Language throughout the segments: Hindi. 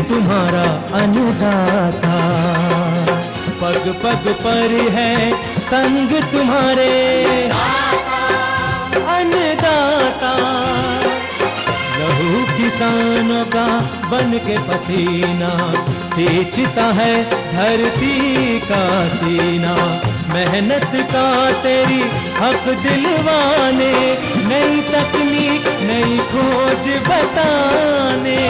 तुम्हारा अन्नदाता, पग पग पर है संग तुम्हारे अन्नदाता। लहू किसानों का बन के पसीना सींचता है धरती का सीना। मेहनत का तेरी हक दिलवाने, नई तकनीक नई खोज बताने।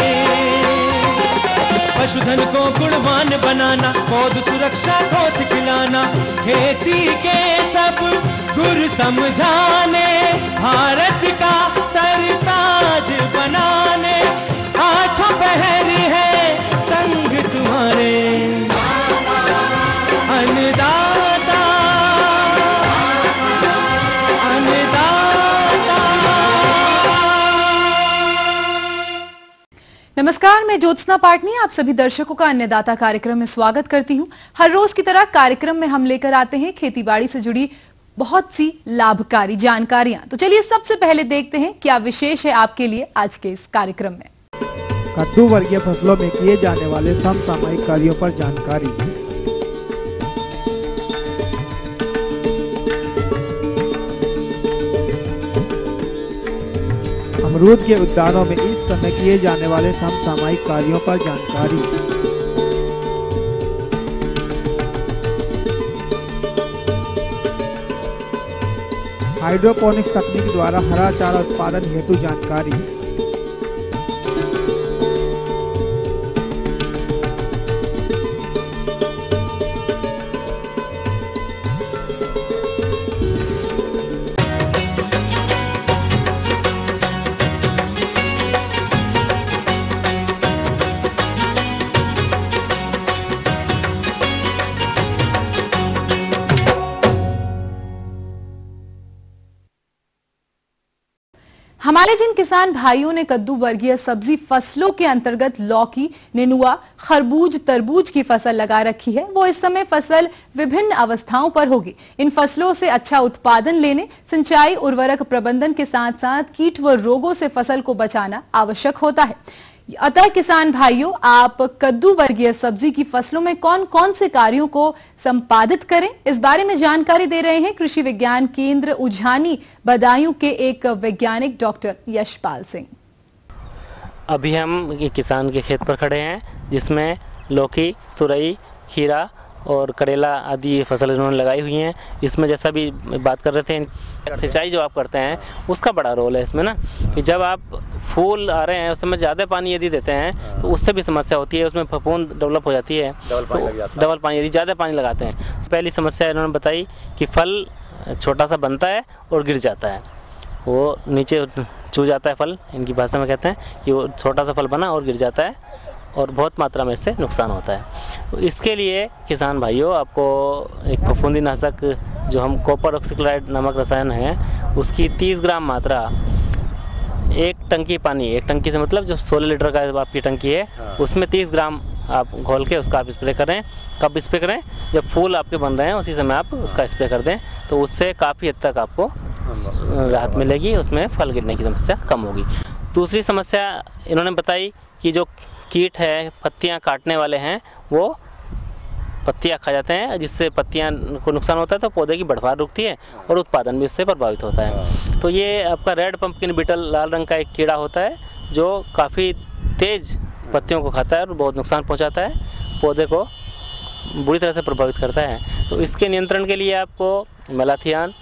पशुधन को गुणवान बनाना, पौध सुरक्षा को सिखलाना, खेती के सब गुर समझाने, भारत का सरताज बनाने। आठों पहर है संग तुम्हारे अन्नदाता, अन्नदाता। नमस्कार, मैं ज्योत्सना पाटनी आप सभी दर्शकों का अन्नदाता कार्यक्रम में स्वागत करती हूं। हर रोज की तरह कार्यक्रम में हम लेकर आते हैं खेतीबाड़ी से जुड़ी बहुत सी लाभकारी जानकारियां। तो चलिए सबसे पहले देखते हैं क्या विशेष है आपके लिए आज के इस कार्यक्रम में। कद्दू वर्गीय फसलों में किए जाने वाले समसामयिक कार्यों पर जानकारी। अमरूद के उद्यानों में इस समय किए जाने वाले समसामयिक कार्यों पर जानकारी। हाइड्रोपोनिक्स तकनीक द्वारा हरा चारा उत्पादन हेतु जानकारी। हमारे जिन किसान भाइयों ने कद्दू वर्गीय सब्जी फसलों के अंतर्गत लौकी, नेनुआ, खरबूज, तरबूज की फसल लगा रखी है, वो इस समय फसल विभिन्न अवस्थाओं पर होगी। इन फसलों से अच्छा उत्पादन लेने सिंचाई, उर्वरक प्रबंधन के साथ साथ कीट व रोगों से फसल को बचाना आवश्यक होता है। अतः किसान भाइयों, आप कद्दू वर्गीय सब्जी की फसलों में कौन कौन से कार्यों को संपादित करें, इस बारे में जानकारी दे रहे हैं कृषि विज्ञान केंद्र उझानी बदायूं के एक वैज्ञानिक डॉक्टर यशपाल सिंह। अभी हम किसान के खेत पर खड़े हैं जिसमें लौकी, तुरई, खीरा और करेला आदि फसल इन्होंने लगाई हुई हैं। इसमें जैसा भी बात कर रहे थे, सिंचाई जो आप करते हैं उसका बड़ा रोल है इसमें ना, कि जब आप फूल आ रहे हैं उस समय ज़्यादा पानी यदि देते हैं तो उससे भी समस्या होती है, उसमें फफूंद डेवलप हो जाती है, डबल पानी यदि ज़्यादा पानी लगाते हैं। पहली समस्या इन्होंने बताई कि फल छोटा सा बनता है और गिर जाता है, वो नीचे चू जाता है फल, इनकी भाषा में कहते हैं कि वो छोटा सा फल बना और गिर जाता है और बहुत मात्रा में इससे नुकसान होता है। तो इसके लिए किसान भाइयों, आपको एक फफूंदी नाशक जो हम कॉपर ऑक्सीक्लोराइड नामक रसायन है उसकी 30 ग्राम मात्रा एक टंकी पानी, एक टंकी से मतलब जो 16 लीटर का आपकी टंकी है उसमें 30 ग्राम आप घोल के उसका आप स्प्रे करें। कब स्प्रे करें? जब फूल आपके बन रहे हैं उसी समय आप उसका स्प्रे कर दें, तो उससे काफ़ी हद तक आपको राहत मिलेगी, उसमें फल गिरने की समस्या कम होगी। दूसरी समस्या इन्होंने बताई कि जो कीट है, पत्तियां काटने वाले हैं, वो पत्तियां खा जाते हैं जिससे पत्तियां को नुकसान होता है, तो पौधे की बढ़वार रुकती है और उत्पादन भी उससे प्रभावित होता है। तो ये आपका रेड पंपकिन बीटल लाल रंग का एक कीड़ा होता है जो काफ़ी तेज़ पत्तियों को खाता है और बहुत नुकसान पहुंचाता है, पौधे को बुरी तरह से प्रभावित करता है। तो इसके नियंत्रण के लिए आपको मेलाथियान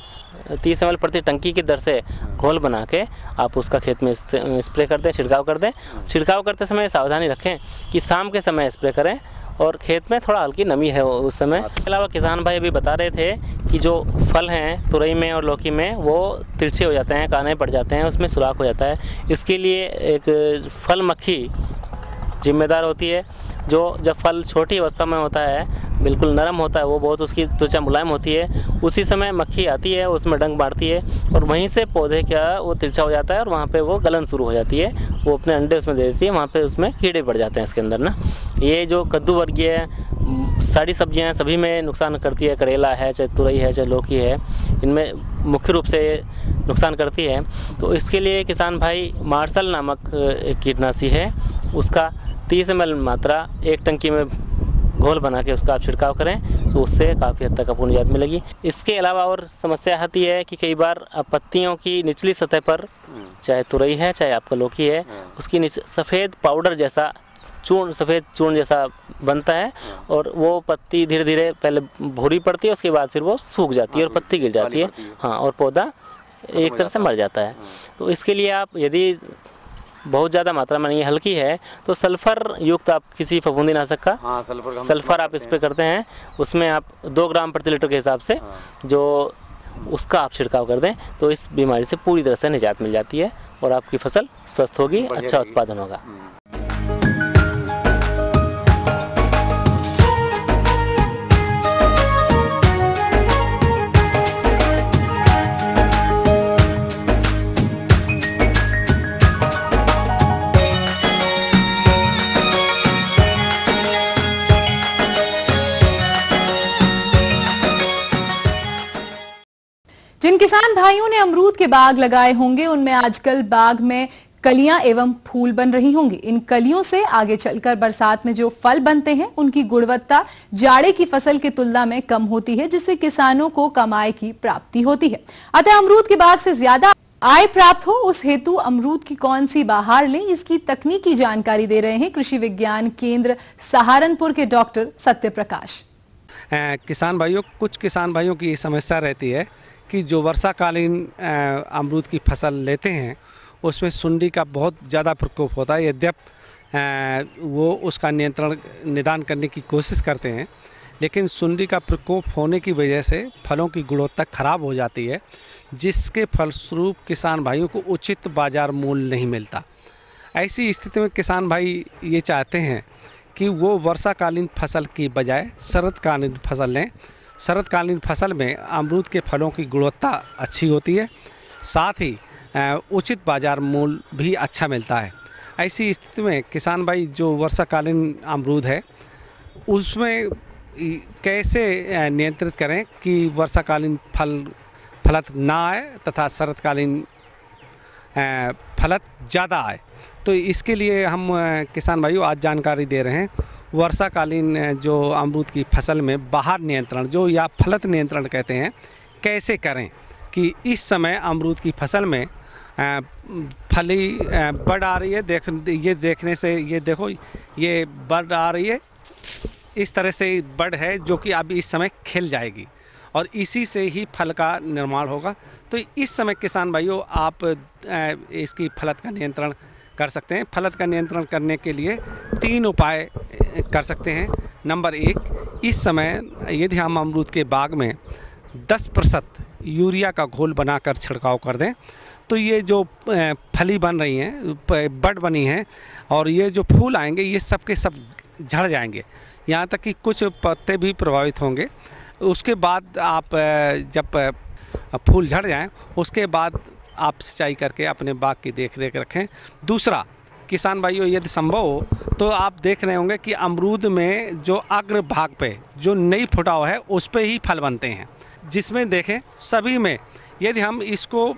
30 ml प्रति टंकी की दर से घोल बना के आप उसका खेत में स्प्रे कर दें, छिड़काव कर दें। छिड़काव करते समय सावधानी रखें कि शाम के समय स्प्रे करें और खेत में थोड़ा हल्की नमी है उस समय। इसके अलावा किसान भाई अभी बता रहे थे कि जो फल हैं तुरई में और लौकी में वो तिरछे हो जाते हैं, काने पड़ जाते हैं, उसमें सुराख हो जाता है। इसके लिए एक फल मक्खी जिम्मेदार होती है, जो जब फल छोटी अवस्था में होता है, बिल्कुल नरम होता है, वो बहुत उसकी त्वचा मुलायम होती है, उसी समय मक्खी आती है, उसमें डंक मारती है और वहीं से पौधे क्या वो तिरछा हो जाता है और वहाँ पे वो गलन शुरू हो जाती है, वो अपने अंडे उसमें दे देती है, वहाँ पे उसमें कीड़े पड़ जाते हैं इसके अंदर ना। ये जो कद्दू वर्गीय सारी सब्जियाँ हैं सभी में नुकसान करती है, करेला है, चाहे तुरई है, चाहे लौकी है, इनमें मुख्य रूप से नुकसान करती है। तो इसके लिए किसान भाई मार्शल नामक एक कीटनाशी है, उसका 30 ml मात्रा एक टंकी में घोल बना के उसका आप छिड़काव करें तो उससे काफ़ी हद तक आपको निजात मिलेगी। इसके अलावा और समस्या आती है कि कई बार पत्तियों की निचली सतह पर, चाहे तुरई है चाहे आपका लौकी है, उसकी सफ़ेद पाउडर जैसा सफ़ेद चूर्ण जैसा बनता है और वो पत्ती धीरे धीरे पहले भूरी पड़ती है, उसके बाद फिर वो सूख जाती है और पत्ती गिर जाती है। हाँ, और पौधा एक तरह से मर जाता है। तो इसके लिए आप यदि बहुत ज़्यादा मात्रा में नहीं हल्की है तो सल्फ़र युक्त आप किसी फफूंदीनाशक का सल्फ़र आप स्प्रे करते हैं, उसमें आप 2 ग्राम प्रति लीटर के हिसाब से जो उसका आप छिड़काव कर दें तो इस बीमारी से पूरी तरह से निजात मिल जाती है और आपकी फसल स्वस्थ होगी, अच्छा उत्पादन होगा। जिन किसान भाइयों ने अमरूद के बाग लगाए होंगे उनमें आजकल बाग में कलियां एवं फूल बन रही होंगी। इन कलियों से आगे चलकर बरसात में जो फल बनते हैं उनकी गुणवत्ता जाड़े की फसल की तुलना में कम होती है, जिससे किसानों को कमाई की प्राप्ति होती है। अतः अमरूद के बाग से ज्यादा आय प्राप्त हो उस हेतु अमरूद की कौन सी बहार लें, इसकी तकनीकी जानकारी दे रहे हैं कृषि विज्ञान केंद्र सहारनपुर के डॉक्टर सत्यप्रकाश। किसान भाइयों, कुछ किसान भाइयों की समस्या रहती है कि जो वर्षाकालीन अमरूद की फसल लेते हैं उसमें सुंडी का बहुत ज़्यादा प्रकोप होता है। यद्यप वो उसका निदान करने की कोशिश करते हैं, लेकिन सुंडी का प्रकोप होने की वजह से फलों की गुणवत्ता खराब हो जाती है, जिसके फलस्वरूप किसान भाइयों को उचित बाज़ार मूल्य नहीं मिलता। ऐसी स्थिति में किसान भाई ये चाहते हैं कि वो वर्षाकालीन फसल की बजाय शरदकालीन फसल लें। शरदकालीन फसल में अमरूद के फलों की गुणवत्ता अच्छी होती है, साथ ही उचित बाज़ार मूल्य भी अच्छा मिलता है। ऐसी स्थिति में किसान भाई जो वर्षाकालीन अमरूद है उसमें कैसे नियंत्रित करें कि वर्षाकालीन फलत ना आए तथा शरदकालीन फलत ज़्यादा आए। तो इसके लिए हम किसान भाइयों आज जानकारी दे रहे हैं वर्षाकालीन जो अमरूद की फसल में बाहर नियंत्रण जो या फलत नियंत्रण कहते हैं कैसे करें कि इस समय अमरूद की फसल में फली बढ़ आ रही है। ये देखने से ये देखो ये बढ़ आ रही है, इस तरह से बढ़ है जो कि अब इस समय खिल जाएगी और इसी से ही फल का निर्माण होगा। तो इस समय किसान भाइयों आप इसकी फलत का नियंत्रण कर सकते हैं। फलत का नियंत्रण करने के लिए 3 उपाय कर सकते हैं। नंबर 1, इस समय यदि हम अमरूद के बाग में 10% यूरिया का घोल बनाकर छिड़काव कर दें तो ये जो फली बन रही हैं, बड बनी हैं और ये जो फूल आएंगे ये सब के सब झड़ जाएंगे, यहाँ तक कि कुछ पत्ते भी प्रभावित होंगे। उसके बाद आप जब फूल झड़ जाएं उसके बाद आप सिंचाई करके अपने बाग की देख रेख रखें। दूसरा, किसान भाइयों यदि संभव हो तो आप देख रहे होंगे कि अमरूद में जो अग्र भाग पे जो नई फुटाव है उस पे ही फल बनते हैं, जिसमें देखें सभी में यदि हम इसको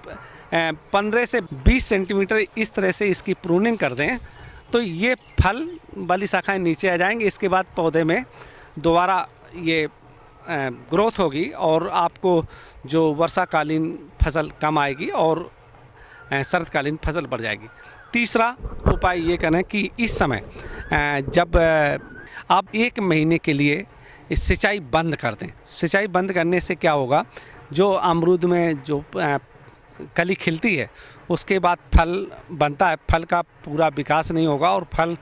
15 से 20 सेंटीमीटर इस तरह से इसकी प्रूनिंग कर दें तो ये फल वाली शाखाएं नीचे आ जाएंगे। इसके बाद पौधे में दोबारा ये ग्रोथ होगी और आपको जो वर्षाकालीन फसल कम आएगी और शरदकालीन फसल बढ़ जाएगी। तीसरा उपाय ये करें कि इस समय जब आप 1 महीने के लिए इस सिंचाई बंद कर दें। सिंचाई बंद करने से क्या होगा, जो अमरूद में जो कली खिलती है उसके बाद फल बनता है, फल का पूरा विकास नहीं होगा और फल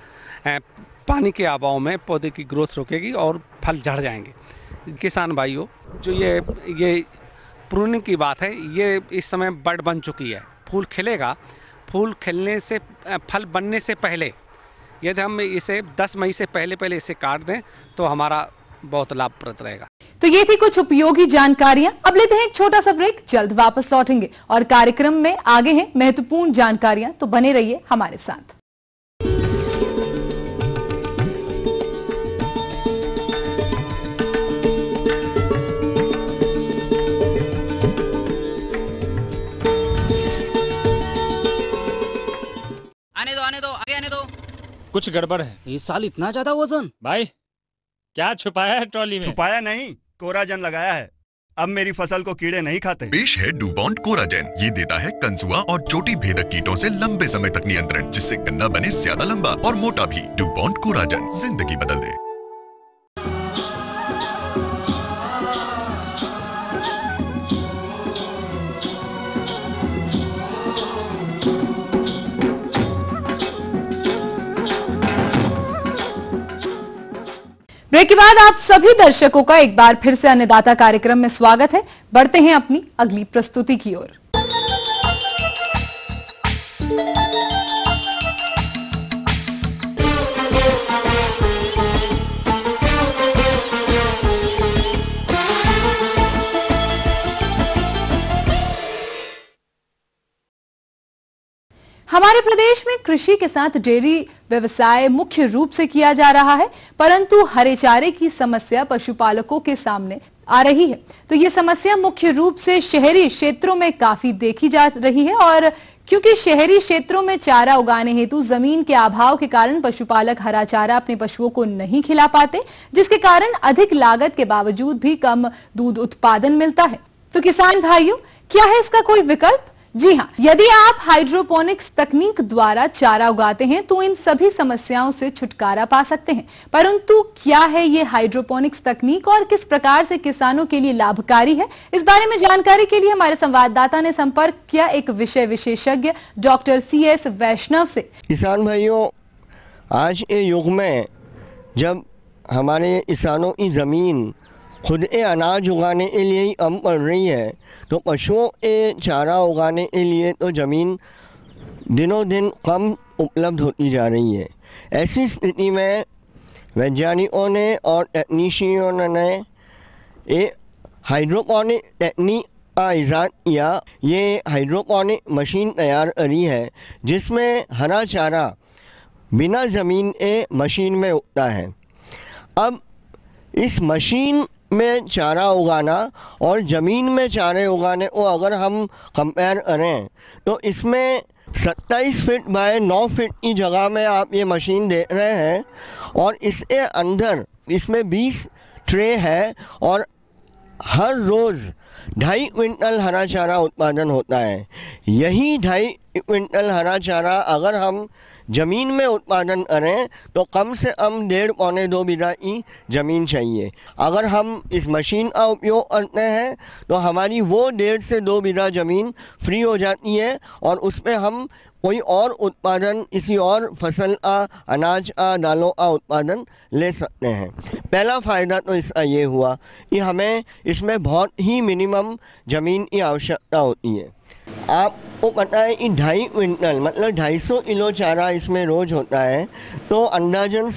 पानी के अभाव में पौधे की ग्रोथ रुकेगी और फल झड़ जाएंगे। किसान भाइयों, जो ये प्रूनिंग की बात है, ये इस समय बड बन चुकी है, फूल खिलेगा। फूल खिलने से फल बनने से पहले यदि हम इसे 10 मई से पहले इसे काट दें तो हमारा बहुत लाभप्रद रहेगा। तो ये थी कुछ उपयोगी जानकारियां। अब लेते हैं एक छोटा सा ब्रेक, जल्द वापस लौटेंगे और कार्यक्रम में आगे हैं महत्वपूर्ण जानकारियां, तो बने रहिए हमारे साथ। आने दो, आगे आने दो। कुछ गड़बड़ है। इस साल इतना ज्यादा वजन? भाई क्या छुपाया है ट्रॉली में? छुपाया नहीं, कोराजन लगाया है। अब मेरी फसल को कीड़े नहीं खाते। पेश है डूबॉन्ट कोराजेन। ये देता है कंसुआ और चोटी भेदक कीटों से लंबे समय तक नियंत्रण, जिससे गन्ना बने ज्यादा लंबा और मोटा भी। डूबॉन्ट कोराजेन, जिंदगी बदल दे। ब्रेक के बाद आप सभी दर्शकों का एक बार फिर से अन्नदाता कार्यक्रम में स्वागत है। बढ़ते हैं अपनी अगली प्रस्तुति की ओर। हमारे प्रदेश में कृषि के साथ डेयरी व्यवसाय मुख्य रूप से किया जा रहा है, परंतु हरे चारे की समस्या पशुपालकों के सामने आ रही है। तो ये समस्या मुख्य रूप से शहरी क्षेत्रों में काफी देखी जा रही है, और क्योंकि शहरी क्षेत्रों में चारा उगाने हेतु जमीन के अभाव के कारण पशुपालक हरा चारा अपने पशुओं को नहीं खिला पाते, जिसके कारण अधिक लागत के बावजूद भी कम दूध उत्पादन मिलता है। तो किसान भाइयों, क्या है इसका कोई विकल्प? जी हाँ, यदि आप हाइड्रोपोनिक्स तकनीक द्वारा चारा उगाते हैं तो इन सभी समस्याओं से छुटकारा पा सकते हैं। परंतु क्या है ये हाइड्रोपोनिक्स तकनीक और किस प्रकार से किसानों के लिए लाभकारी है, इस बारे में जानकारी के लिए हमारे संवाददाता ने संपर्क किया एक विषय विशेषज्ञ डॉक्टर CS वैष्णव से। किसान भाइयों, आज के युग में जब हमारे किसानों की ज़मीन खुद अनाज उगाने के लिए ही कम पड़ रही है, तो पशुओं के चारा उगाने के लिए तो ज़मीन दिनों दिन कम उपलब्ध होती जा रही है। ऐसी स्थिति में वैज्ञानिकों ने और टेक्नीशियनों ने एक हाइड्रोपोनिक टेक्निक का इजाद किया। ये हाइड्रोपोनिक मशीन तैयार करी है जिसमें हरा चारा बिना ज़मीन के मशीन में उगता है। अब इस मशीन में चारा उगाना और ज़मीन में चारे उगाने को अगर हम कंपेयर करें तो इसमें 27 फीट बाय 9 फीट की जगह में आप ये मशीन देख रहे हैं, और इसके अंदर इसमें 20 ट्रे है और हर रोज़ 2.5 क्विंटल हरा चारा उत्पादन होता है। यही 2.5 क्विंटल हरा चारा अगर हम ज़मीन में उत्पादन करें तो कम से कम 1.5 पौने 2 बीघा की ज़मीन चाहिए। अगर हम इस मशीन का उपयोग करते हैं तो हमारी वो 1.5 से 2 बीघा ज़मीन फ्री हो जाती है, और उसमें हम कोई और उत्पादन, किसी और फसल का, अनाज का, दालों का उत्पादन ले सकते हैं। पहला फ़ायदा तो इसका ये हुआ कि हमें इसमें बहुत ही मिनिमम ज़मीन की आवश्यकता होती है। आपको पता है कि 2.5 क्विंटल मतलब 250 किलो चारा इसमें रोज़ होता है, तो अंदाजन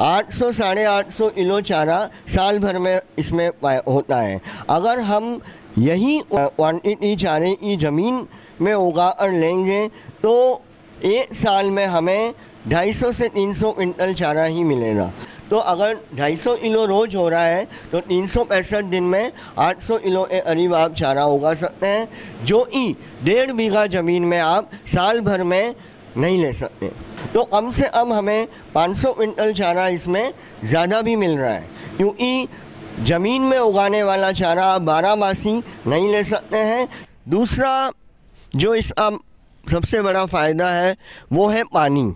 800 साढ़े 800 किलो चारा साल भर में इसमें होता है। अगर हम यही क्वांटिटी चारे की ज़मीन में उगा कर लेंगे तो एक साल में हमें 250 से 300 क्विंटल चारा ही मिलेगा। तो अगर 250 किलो रोज़ हो रहा है तो 365 दिन में 800 किलो के करीब आप चारा उगा सकते हैं, जो कि 1.5 बीघा ज़मीन में आप साल भर में नहीं ले सकते। तो कम से कम हमें 500 क्विंटल चारा इसमें ज़्यादा भी मिल रहा है, क्योंकि ज़मीन में उगाने वाला चारा आप 12 मासी नहीं ले सकते हैं। दूसरा जो इसका सबसे बड़ा फ़ायदा है वो है पानी।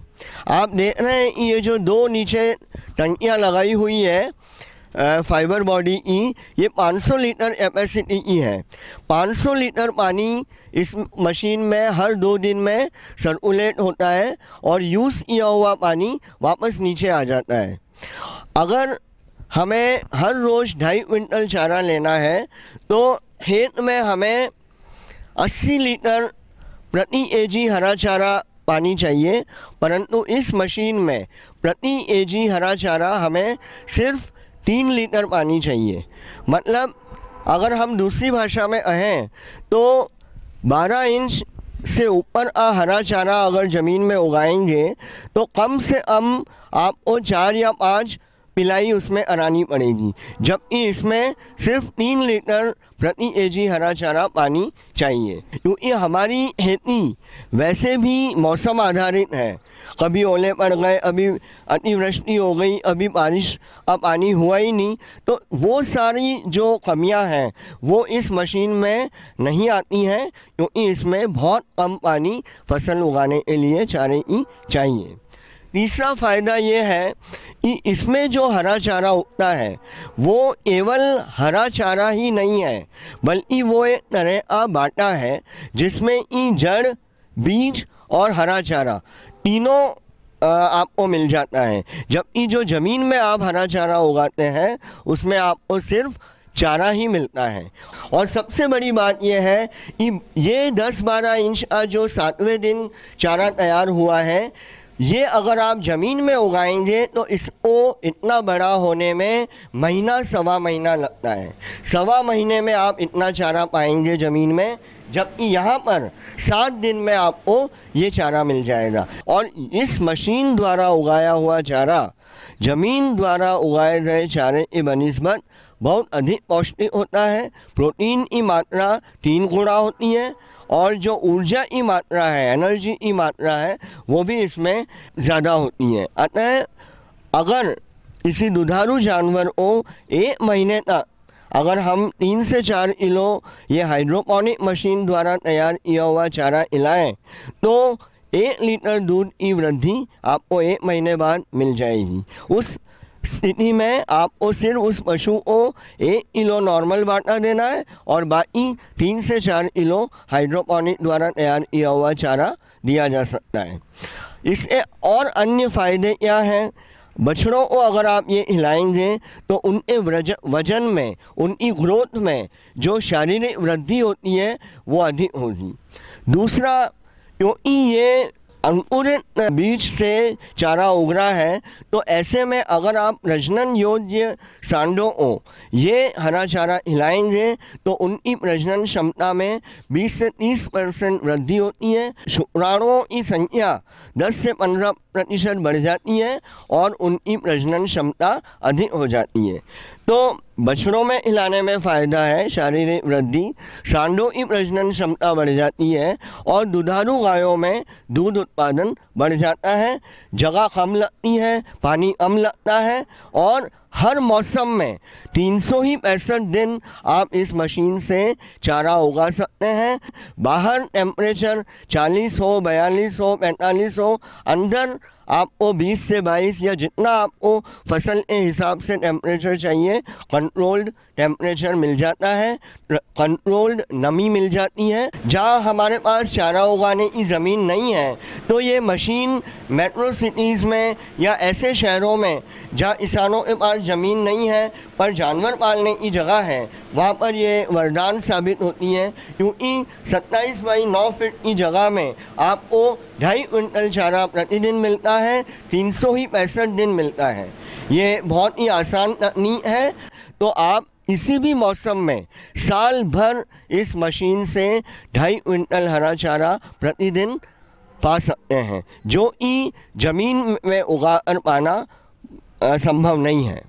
आप देख रहे हैं ये जो 2 नीचे टंकियाँ लगाई हुई है फाइबर बॉडी की, ये 500 लीटर कैपेसिटी की है। 500 लीटर पानी इस मशीन में हर 2 दिन में सर्कुलेट होता है और यूज़ किया हुआ पानी वापस नीचे आ जाता है। अगर हमें हर रोज़ 2.5 क्विंटल चारा लेना है तो खेत में हमें 80 लीटर प्रति केजी हरा चारा पानी चाहिए, परंतु इस मशीन में प्रति केजी हरा चारा हमें सिर्फ 3 लीटर पानी चाहिए। मतलब अगर हम दूसरी भाषा में कहें तो 12 इंच से ऊपर का हरा चारा अगर ज़मीन में उगाएंगे तो कम से कम आपको 4 या 5 पिलाई उसमें करानी पड़ेगी, जबकि इसमें सिर्फ 3 लीटर प्रति kg हरा चारा पानी चाहिए, क्योंकि हमारी खेती वैसे भी मौसम आधारित है। कभी ओले पड़ गए, अभी अतिवृष्टि हो गई, अभी बारिश का पानी हुआ ही नहीं, तो वो सारी जो कमियां हैं वो इस मशीन में नहीं आती हैं, क्योंकि इसमें बहुत कम पानी फसल उगाने के लिए चारे की चाहिए। तीसरा फ़ायदा ये है कि इसमें जो हरा चारा उगता है वो केवल हरा चारा ही नहीं है, बल्कि वो एक तरह का बाटा है जिसमें कि जड़, बीज और हरा चारा तीनों आपको मिल जाता है। जबकि जो ज़मीन में आप हरा चारा उगाते हैं उसमें आपको सिर्फ चारा ही मिलता है। और सबसे बड़ी बात यह है कि ये 10-12 इंच का जो 7वें दिन चारा तैयार हुआ है, ये अगर आप ज़मीन में उगाएंगे तो इसको इतना बड़ा होने में महीना, सवा महीना लगता है। सवा महीने में आप इतना चारा पाएंगे ज़मीन में, जबकि यहाँ पर 7 दिन में आपको ये चारा मिल जाएगा। और इस मशीन द्वारा उगाया हुआ चारा ज़मीन द्वारा उगाए गए चारे की बनिस्बत बहुत अधिक पौष्टिक होता है। प्रोटीन की मात्रा 3 गुना होती है और जो ऊर्जा की मात्रा है, एनर्जी की मात्रा है, वो भी इसमें ज़्यादा होती है। अतः अगर किसी दुधारू जानवर को 1 महीने तक अगर हम 3 से 4 किलो ये हाइड्रोपोनिक मशीन द्वारा तैयार किया हुआ चारा खिलाएँ तो 1 लीटर दूध की वृद्धि आपको 1 महीने बाद मिल जाएगी। उस स्थिति में आपको सिर्फ उस पशु को 1 किलो नॉर्मल बाटा देना है और बाकी 3 से 4 किलो हाइड्रोपोनिक द्वारा तैयार किया हुआ चारा दिया जा सकता है। इसके और अन्य फ़ायदे क्या हैं? बछड़ों को अगर आप ये खिलाएंगे तो उनके वजन में, उनकी ग्रोथ में जो शारीरिक वृद्धि होती है वो अधिक होगी। दूसरा, क्योंकि ये अंकुरित बीज से चारा उग रहा है तो ऐसे में अगर आप प्रजनन योग्य सांडों को ये हरा चारा खिलाएंगे तो उनकी प्रजनन क्षमता में 20 से 30% वृद्धि होती है। शुक्राणुओं की संख्या 10 से 15% बढ़ जाती है और उनकी प्रजनन क्षमता अधिक हो जाती है। तो बछड़ों में खिलाने में फ़ायदा है, शारीरिक वृद्धि, सांडों की प्रजनन क्षमता बढ़ जाती है और दुधारू गायों में दूध उत्पादन बढ़ जाता है। जगह कम लगती है, पानी कम लगता है और हर मौसम में 365 दिन आप इस मशीन से चारा उगा सकते हैं। बाहर टेम्परेचर 40 हो, 42 हो, 45 हो, अंदर आपको 20 से 22 या जितना आपको फसल के हिसाब से टेम्परेचर चाहिए कंट्रोल्ड टेम्परेचर मिल जाता है, कंट्रोल्ड नमी मिल जाती है। जहाँ हमारे पास चारा उगाने की ज़मीन नहीं है तो ये मशीन मेट्रो सिटीज़ में या ऐसे शहरों में जहाँ किसानों के पास ज़मीन नहीं है पर जानवर पालने की जगह है, वहाँ पर ये वरदान साबित होती है, क्योंकि 27 बाई 9 फीट की जगह में आपको 2.5 क्विंटल चारा प्रतिदिन मिलता है, 365 दिन मिलता है। ये बहुत ही आसान तकनीक है। तो आप किसी भी मौसम में साल भर इस मशीन से 2.5 क्विंटल हरा चारा प्रतिदिन पा सकते हैं, जो कि ज़मीन में उगा कर पाना संभव नहीं है।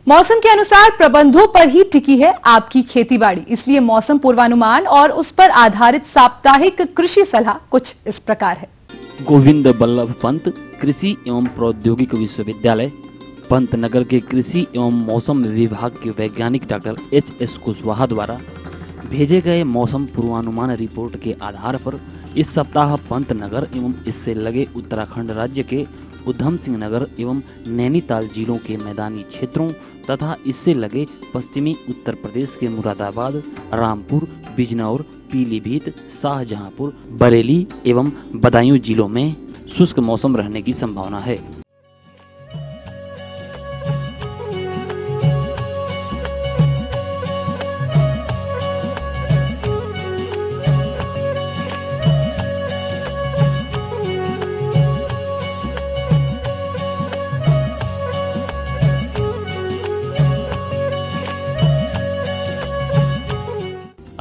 मौसम के अनुसार प्रबंधों पर ही टिकी है आपकी खेतीबाड़ी, इसलिए मौसम पूर्वानुमान और उस पर आधारित साप्ताहिक कृषि सलाह कुछ इस प्रकार है। गोविंद बल्लभ पंत कृषि एवं प्रौद्योगिक विश्वविद्यालय पंतनगर के कृषि एवं मौसम विभाग के वैज्ञानिक डॉक्टर H.S. कुशवाहा द्वारा भेजे गए मौसम पूर्वानुमान रिपोर्ट के आधार पर इस सप्ताह पंतनगर एवं इससे लगे उत्तराखंड राज्य के उधम सिंह नगर एवं नैनीताल जिलों के मैदानी क्षेत्रों तथा इससे लगे पश्चिमी उत्तर प्रदेश के मुरादाबाद, रामपुर, बिजनौर, पीलीभीत, शाहजहांपुर, बरेली एवं बदायूं जिलों में शुष्क मौसम रहने की संभावना है।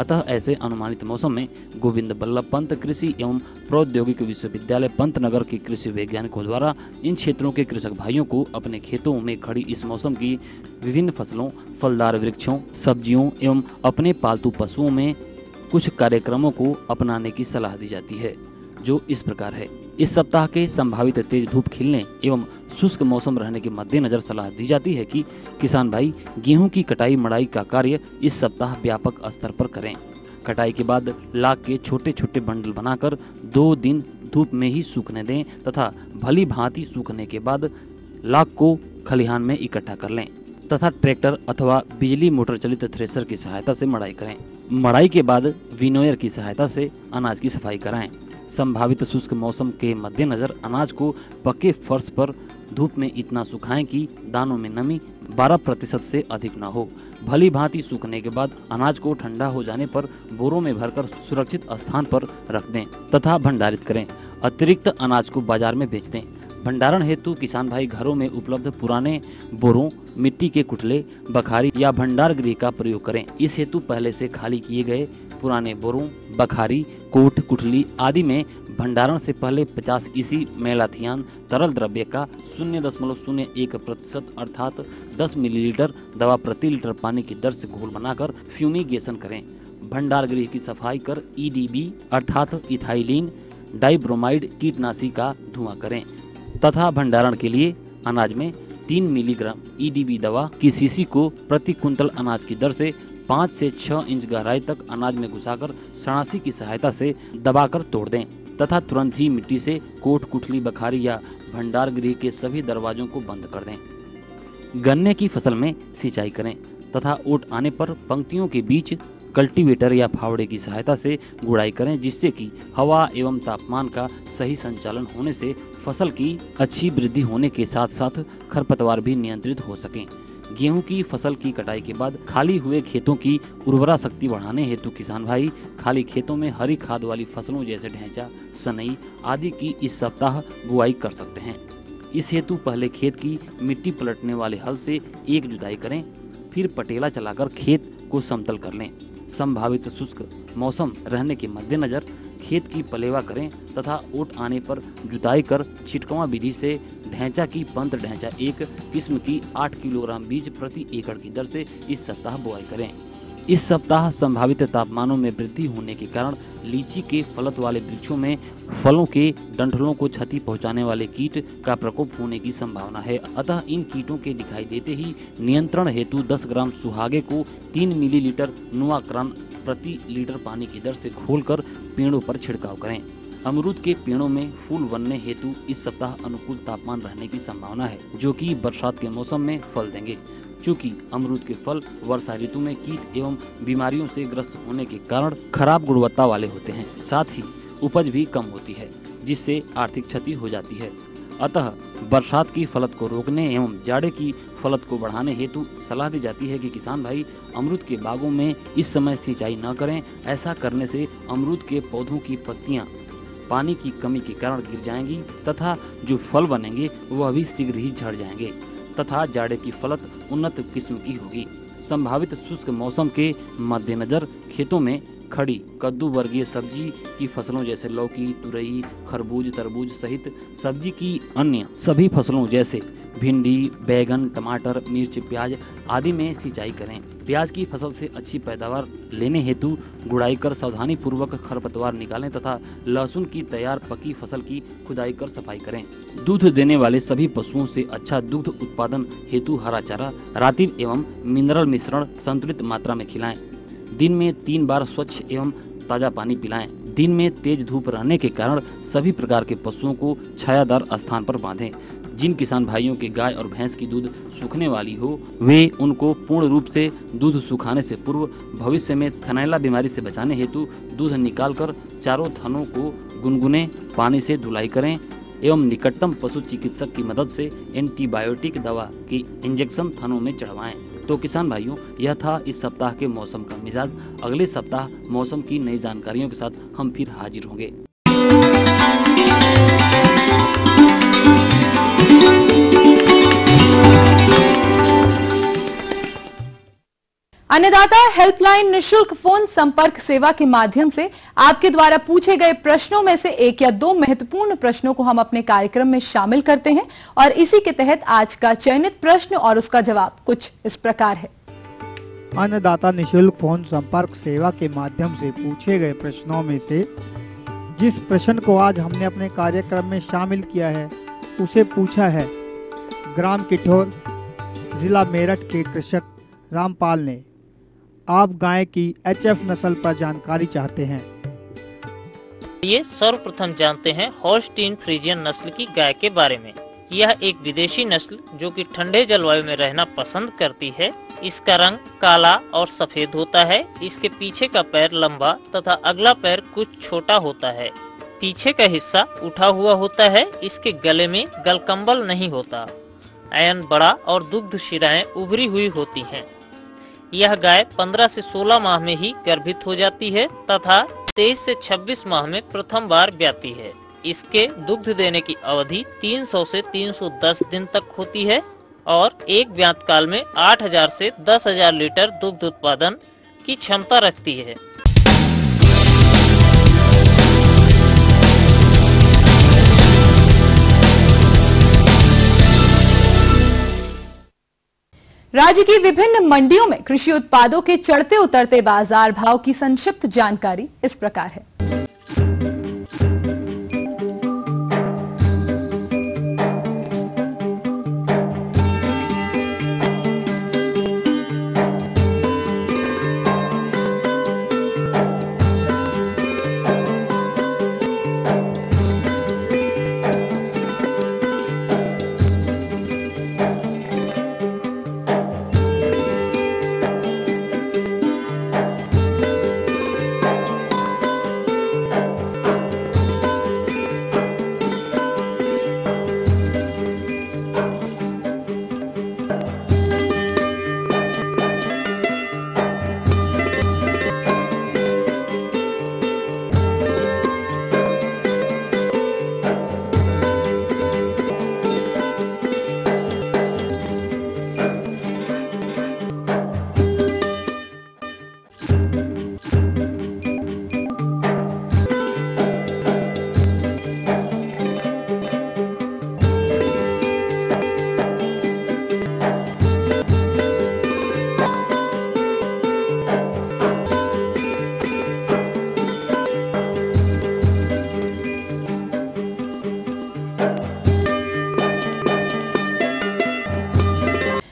अतः ऐसे अनुमानित मौसम में गोविंद बल्लभ पंत कृषि एवं प्रौद्योगिकी विश्वविद्यालय पंतनगर के कृषि वैज्ञानिकों द्वारा इन क्षेत्रों के कृषक भाइयों को अपने खेतों में खड़ी इस मौसम की विभिन्न फसलों, फलदार वृक्षों, सब्जियों एवं अपने पालतू पशुओं में कुछ कार्यक्रमों को अपनाने की सलाह दी जाती है, जो इस प्रकार है। इस सप्ताह के संभावित तेज धूप खिलने एवं शुष्क मौसम रहने के मद्देनजर सलाह दी जाती है कि किसान भाई गेहूं की कटाई मड़ाई का कार्य इस सप्ताह व्यापक स्तर पर करें। कटाई के बाद लाख के छोटे छोटे बंडल बनाकर 2 दिन धूप में ही सूखने दें तथा भली भांति सूखने के बाद लाख को खलिहान में इकट्ठा कर लें तथा ट्रैक्टर अथवा बिजली मोटर चलित थ्रेसर की सहायता से मड़ाई करें। मड़ाई के बाद विनोयर की सहायता से अनाज की सफाई कराएं। संभावित शुष्क मौसम के मद्देनजर अनाज को पक्के फर्श पर धूप में इतना सुखाएं कि दानों में नमी 12% से अधिक न हो। भली भांति सूखने के बाद अनाज को ठंडा हो जाने पर बोरों में भरकर सुरक्षित स्थान पर रख दें तथा भंडारित करें। अतिरिक्त अनाज को बाजार में बेच दें। भंडारण हेतु किसान भाई घरों में उपलब्ध पुराने बोरों, मिट्टी के कुटले, बखारी या भंडार गृह का प्रयोग करें। इस हेतु पहले से खाली किए गए पुराने बोरों, बखारी, कोट, कुटली आदि में भंडारण से पहले 50 ईसी मेलाथियान तरल द्रव्य का 0.01% अर्थात 10 मिलीलीटर दवा प्रति लीटर पानी की दर से घोल बनाकर फ्यूमिगेशन करें। भंडार गृह की सफाई कर EDB अर्थात इथाइलिन डाइब्रोमाइड कीटनाशी का धुआं करें तथा भंडारण के लिए अनाज में 3 मिलीग्राम EDB दवा की शीशी को प्रति कुंतल अनाज की दर से 5 से 6 इंच गहराई तक अनाज में घुसाकर सणासी की सहायता से दबाकर तोड़ दें तथा तुरंत ही मिट्टी से कोट, कुटली, बखारी या भंडार गृह के सभी दरवाजों को बंद कर दें। गन्ने की फसल में सिंचाई करें तथा ओट आने पर पंक्तियों के बीच कल्टीवेटर या फावड़े की सहायता से गुड़ाई करें, जिससे कि हवा एवं तापमान का सही संचालन होने से फसल की अच्छी वृद्धि होने के साथ साथ खरपतवार भी नियंत्रित हो सकें। गेहूं की फसल की कटाई के बाद खाली हुए खेतों की उर्वरा शक्ति बढ़ाने हेतु किसान भाई खाली खेतों में हरी खाद वाली फसलों जैसे ढैंचा, सनई आदि की इस सप्ताह बुआई कर सकते हैं। इस हेतु पहले खेत की मिट्टी पलटने वाले हल से एक जुताई करें, फिर पटेला चलाकर खेत को समतल कर लें। संभावित शुष्क मौसम रहने के मद्देनजर खेत की पलेवा करें तथा ओट आने पर जुताई कर छिटकवा विधि से ढैंचा की पंत ढैंचा एक किस्म की 8 किलोग्राम बीज प्रति एकड़ की दर से इस सप्ताह बुआई करें। इस सप्ताह संभावित तापमानों में वृद्धि होने के कारण लीची के फलत वाले वृक्षों में फलों के डंठलों को क्षति पहुंचाने वाले कीट का प्रकोप होने की संभावना है। अतः इन कीटों के दिखाई देते ही नियंत्रण हेतु 10 ग्राम सुहागे को 3 मिलीलीटर नुआक्रान प्रति लीटर पानी की दर से घोलकर पेड़ों पर छिड़काव करें। अमरूद के पेड़ों में फूल बनने हेतु इस सप्ताह अनुकूल तापमान रहने की संभावना है, जो कि बरसात के मौसम में फल देंगे। चूँकि अमरूद के फल वर्षा ऋतु में कीट एवं बीमारियों से ग्रस्त होने के कारण खराब गुणवत्ता वाले होते हैं, साथ ही उपज भी कम होती है, जिससे आर्थिक क्षति हो जाती है। अतः बरसात की फलत को रोकने एवं जाड़े की फलत को बढ़ाने हेतु सलाह दी जाती है कि किसान भाई अमरूद के बागों में इस समय सिंचाई न करें। ऐसा करने से अमरूद के पौधों की पत्तियां पानी की कमी के कारण गिर जाएंगी तथा जो फल बनेंगे वह भी शीघ्र ही झड़ जाएंगे तथा जाड़े की फलत उन्नत किस्म की होगी। संभावित शुष्क मौसम के मद्देनजर खेतों में खड़ी कद्दू वर्गीय सब्जी की फसलों जैसे लौकी, तुरई, खरबूज, तरबूज सहित सब्जी की अन्य सभी फसलों जैसे भिंडी, बैगन, टमाटर, मिर्च, प्याज आदि में सिंचाई करें। प्याज की फसल से अच्छी पैदावार लेने हेतु गुड़ाई कर सावधानी पूर्वक खरपतवार निकालें तथा लहसुन की तैयार पकी फसल की खुदाई कर सफाई करें। दूध देने वाले सभी पशुओं से अच्छा दुग्ध उत्पादन हेतु हरा चारा, रातिब एवं मिनरल मिश्रण संतुलित मात्रा में खिलाएं। दिन में 3 बार स्वच्छ एवं ताज़ा पानी पिलाएं। दिन में तेज धूप रहने के कारण सभी प्रकार के पशुओं को छायादार स्थान पर बांधें। जिन किसान भाइयों के गाय और भैंस की दूध सूखने वाली हो, वे उनको पूर्ण रूप से दूध सुखाने से पूर्व भविष्य में थनैला बीमारी से बचाने हेतु दूध निकालकर चारों थनों को गुनगुने पानी से धुलाई करें एवं निकटतम पशु चिकित्सक की मदद से एंटीबायोटिक दवा की इंजेक्शन थनों में चढ़वाएं। तो किसान भाइयों, यह था इस सप्ताह के मौसम का मिजाज। अगले सप्ताह मौसम की नई जानकारियों के साथ हम फिर हाजिर होंगे। अन्नदाता हेल्पलाइन निशुल्क फोन संपर्क सेवा के माध्यम से आपके द्वारा पूछे गए प्रश्नों में से एक या दो महत्वपूर्ण प्रश्नों को हम अपने कार्यक्रम में शामिल करते हैं और इसी के तहत आज का चयनित प्रश्न और उसका जवाब कुछ इस प्रकार है। अन्नदाता निशुल्क फोन संपर्क सेवा के माध्यम से पूछे गए प्रश्नों में से जिस प्रश्न को आज हमने अपने कार्यक्रम में शामिल किया है उसे पूछा है ग्राम किठौर, जिला मेरठ के कृषक रामपाल ने। आप गाय की HF नस्ल पर जानकारी चाहते हैं। ये सर्वप्रथम जानते हैं होल्स्टीन फ्रीजियन नस्ल की गाय के बारे में। यह एक विदेशी नस्ल जो कि ठंडे जलवायु में रहना पसंद करती है। इसका रंग काला और सफेद होता है। इसके पीछे का पैर लंबा तथा अगला पैर कुछ छोटा होता है। पीछे का हिस्सा उठा हुआ होता है। इसके गले में गलकंबल नहीं होता। ऐन बड़ा और दुग्ध शिराएं उभरी हुई होती हैं। यह गाय 15 से 16 माह में ही गर्भित हो जाती है तथा 23 से 26 माह में प्रथम बार ब्याती है। इसके दुग्ध देने की अवधि 300 से 310 दिन तक होती है और एक ब्यात काल में 8000 से 10000 लीटर दुग्ध उत्पादन की क्षमता रखती है। राज्य की विभिन्न मंडियों में कृषि उत्पादों के चढ़ते उतरते बाजार भाव की संक्षिप्त जानकारी इस प्रकार है।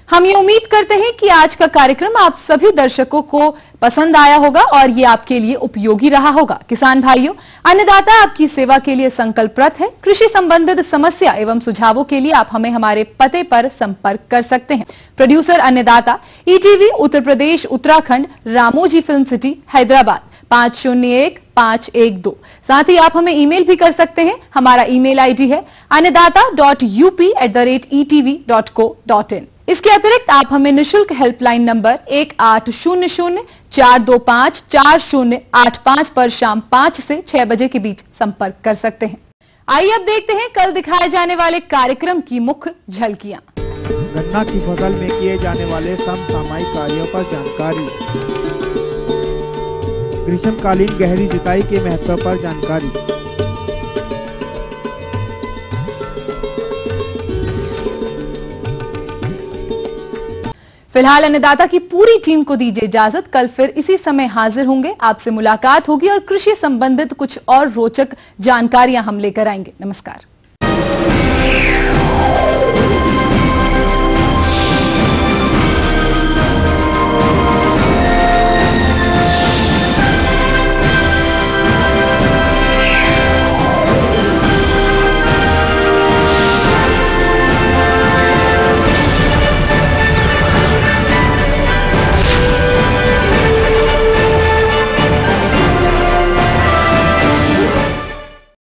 हम ये उम्मीद करते हैं कि आज का कार्यक्रम आप सभी दर्शकों को पसंद आया होगा और ये आपके लिए उपयोगी रहा होगा। किसान भाइयों, अन्नदाता आपकी सेवा के लिए संकल्परत है। कृषि संबंधित समस्या एवं सुझावों के लिए आप हमें हमारे पते पर संपर्क कर सकते हैं। प्रोड्यूसर अन्नदाता, ETV Uttar Pradesh Uttarakhand, Ramoji film city, Hyderabad 501512। साथ ही आप हमें ईमेल भी कर सकते हैं। हमारा ईमेल ID है annadata.up@etv.co.in। इसके अतिरिक्त आप हमें निशुल्क हेल्पलाइन नंबर 1800-425-4085 पर शाम 5 से 6 बजे के बीच संपर्क कर सकते हैं। आइए अब देखते हैं कल दिखाए जाने वाले कार्यक्रम की मुख्य झलकियां। गन्ना की फसल में किए जाने वाले समसामयिक कार्यों पर जानकारी, ग्रीष्मकालीन गहरी जुताई के महत्व पर जानकारी, फिलहाल अन्नदाता की पूरी टीम को दीजिए इजाजत। कल फिर इसी समय हाजिर होंगे, आपसे मुलाकात होगी और कृषि संबंधित कुछ और रोचक जानकारियां हम लेकर आएंगे। नमस्कार।